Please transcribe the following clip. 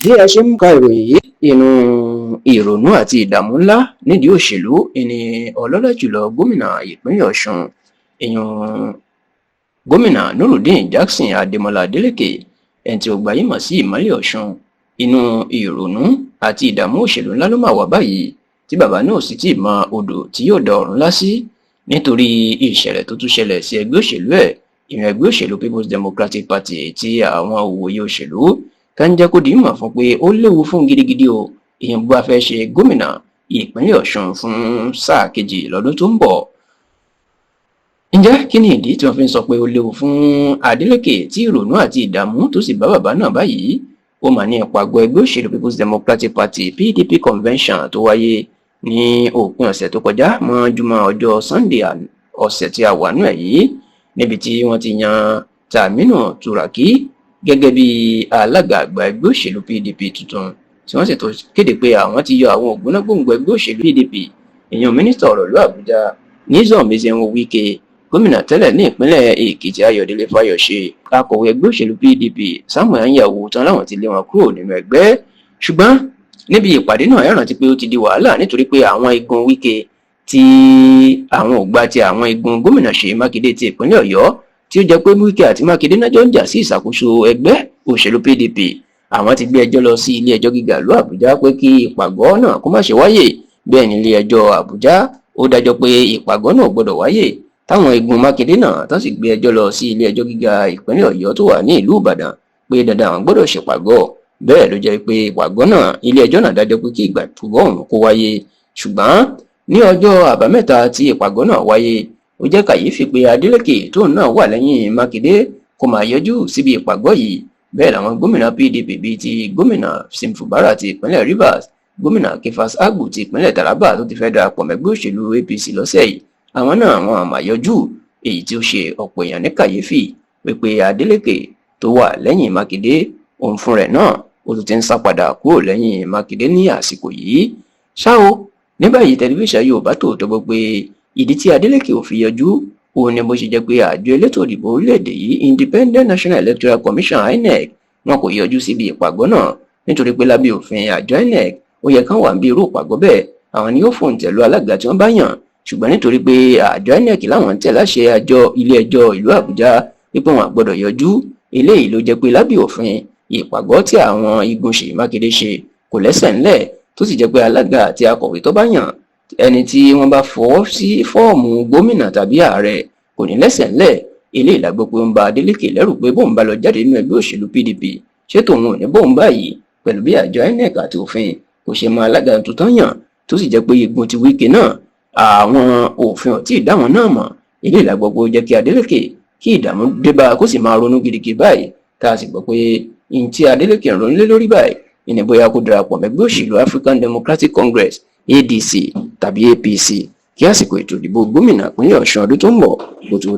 bí a ṣe ń ka ìròyìn yìí inú ìrònú àti ìdààmú ńlá nídìí òṣèlú ni ọlọ́lá jùlọ gómìnà ìpínlẹ̀ Ọ̀ṣun ìyún gómìnà Nurudeen Jackson Adémọlá Adélékè ẹni tí ó gbajúmọ̀ sí Ìmọ́lẹ̀ Ọ̀ṣun inú ìrònú àti ìdààmú òṣèlú ńlá ló máa wà báyìí tí bàbá náà sì ti mọ odò tí yóò da ọ̀run lá sí nítorí ìṣẹ̀lẹ̀ tó tún ṣẹlẹ̀ sí ẹgbẹ́ òṣèlú ẹ̀ ìyẹn ẹgbẹ́ òṣèlú People's Democratic Party tí àwọn òwòye òṣèlú kan jẹ́ kó di mọ̀ fún pé ó léwu fún gidigidi o ìyẹn bó a fẹ́ ṣe gómìnà ìpínlẹ̀ Ọ̀ṣun fún sáà kejì lọ́dún tó ń bọ̀. Ǹjẹ́ kí ni ìdí tí wọ́n fi ń sọ pé ó léwu fún Adélékè tí ìrònú àti ìdààmú tó sì bá bàbá náà báyìí? Ó mà ní ìpàgọ́ ẹgbẹ́ òṣèlú People's Democratic Party PDP convention tó wáyé ní òpin ọ̀sẹ̀ tó kọjá mọ́júmọ́ ọjọ́ Sunday ọ̀sẹ̀ tí a wà nú ẹ̀ yìí níbi tí wọ́n ti yan Tàmínù Tùràkì gẹ́gẹ́ bí alága àgbà ẹgbẹ́ òṣèlú PDP tuntun tí wọ́n sì tó kéde pé àwọn ti yọ àwọn ògbónágbòǹgbò ẹgbẹ́ òṣèlú PDP èèyàn mínísítà ọ̀rọ̀ ìlú Àbújá Nyesom Wike gómìnà tẹ́lẹ̀ ní ìpínlẹ̀ Èkìtì Ayọ̀délé Fáyọ̀ṣe akọ̀wé ẹgbẹ́ òṣèlú PDP Samuel Anyanwu tán láwọn ti lé wọn kúrò nínú ẹgbẹ́ ṣùgbọ́n níbi ìpàdé náà ẹ rántí pé ó ti di wàhálà nítorí pé àwọn igun Wike tí àwọn ò gbà ti àwọn igun gómìnà Ṣèyí Mákindé ti ìpínlẹ̀ Ọ̀yọ́ tí ó jẹ́ pé Wike àti Mákindé náà jọ ń jà sí ìṣàkóso ẹgbẹ́ òṣèlú PDP àwọn ti gbé ẹjọ́ lọ sí ilé ẹjọ́ gíga ìlú Àbújá pé kí ìpàgọ́ náà kó má ṣe wáyé bẹ́ẹ̀ ní ilé ẹjọ́ Àbújá ó dájọ́ pé ìpàgọ́ náà gbọ́dọ̀ wáyé táwọn igun Mákindé náà tán sì gbé ẹjọ́ lọ sí ilé ẹjọ́ gíga ìpínlẹ̀ Ọ̀yọ́ tó wà ní ìlú Ìbàdàn pé dandan àwọn gbọ́dọ̀ ṣèpàgọ́ bẹ́ẹ̀ ló jẹ́ pé ìpàgọ́ náà ilé ẹjọ́ náà dájọ́ pé kí ìpàgọ́ ọ̀hún kó wáyé ṣùgbọ́n ní ọjọ́ àbámẹ́ta tí ìpàgọ́ náà wáyé ó jẹ́ kàyéfì pé Adélékè tóun náà wà lẹ́yìn Mákindé kó máa yọjú síbi ìpàgọ́ yìí bẹ́ẹ̀ làwọn gómìnà PDP bíi ti gómìnà Sim Fubara ti ìpínlẹ̀ Rivers gómìnà Kefas Agbu ti ìpínlẹ̀ Taraba tó ti fẹ́ darapọ̀ mẹ́gbẹ́ òṣèlú APC lọ́sẹ̀ yìí àwọn náà àwọn àmàyọjú èyí tí ó ṣe ọ̀pọ̀ èèyàn ní kàyéfì wípé Adélékè tó wà lẹ́yìn Mákindé òun fún rẹ̀ náà ó tún ti ń sá padà kúrò lẹ́yìn Mákindé ní àsìkò yìí ṣá o ní báyìí tẹlifíṣàn Yorùbá Tòótọ́ gbọ́ pé ìdí tí Adélékè ò fi yọjú òun ni bó ṣe jẹ́ pé àjọ elétò ìdìbò orílẹ̀-èdè yìí Independent National Electoral Commission INEC wọn kò yọjú síbi ìpàgọ́ náà nítorí pé lábẹ́ òfin àjọ INEC ó yẹ kán wà níbi irú ìpàgọ́ bẹ́ẹ̀ àwọn ni yóò fòǹtẹ̀ lu alága tí wọ́n bá yàn ṣùgbọ́n nítorí pé àjọ INEC láwọn ń tẹ̀ láṣẹ àjọ ilé ẹjọ́ ìlú Àbújá wípé wọn àgbọ́dọ̀ yọjú eléyìí ló jẹ́ pé lábẹ́ òfin ìpàgọ́ tí àwọn igun Ṣèyí Mákindé ṣe kò lẹ́sẹ̀ ńlẹ̀ tó sì jẹ́ pé alága àti akọ̀wé tó bá yàn ẹni tí wọ́n bá fọwọ́ sí fọ́ọ̀mù gómìnà tàbí ààrẹ kò ní lẹ́sẹ̀ ńlẹ̀ eléyìí la gbọ́ pé ó ń ba Adélékè lẹ́rù pé bóun bá lọ jáde nínú ẹgbẹ́ òṣèlú PDP ṣé tòun ò ní bóun báyìí pẹ̀lú bí àjọ INEC àti òfin kò ṣe mọ alága tuntun yàn tó sì jẹ́ pé igun ti Wike náà àwọn òfin ò tí ì dá wọn náà mọ̀ eléyìí la gbọ́ pé ó jẹ́ kí Adélékè kí ìdààmú dé bá kó sì máa ronú gidigidi báyìí tá a sì gbọ́ pé ihun tí Adélékè ń ronú lé lórí báyìí ìní bóyá kó darapọ̀ mẹ́gbẹ́ òṣèlú African Democratic Congress ADC tàbí APC kí àsìkò ètò ìdìbò gómìnà ìpínlẹ̀ Ọ̀ṣun ọdún tó ń bọ̀ kó tó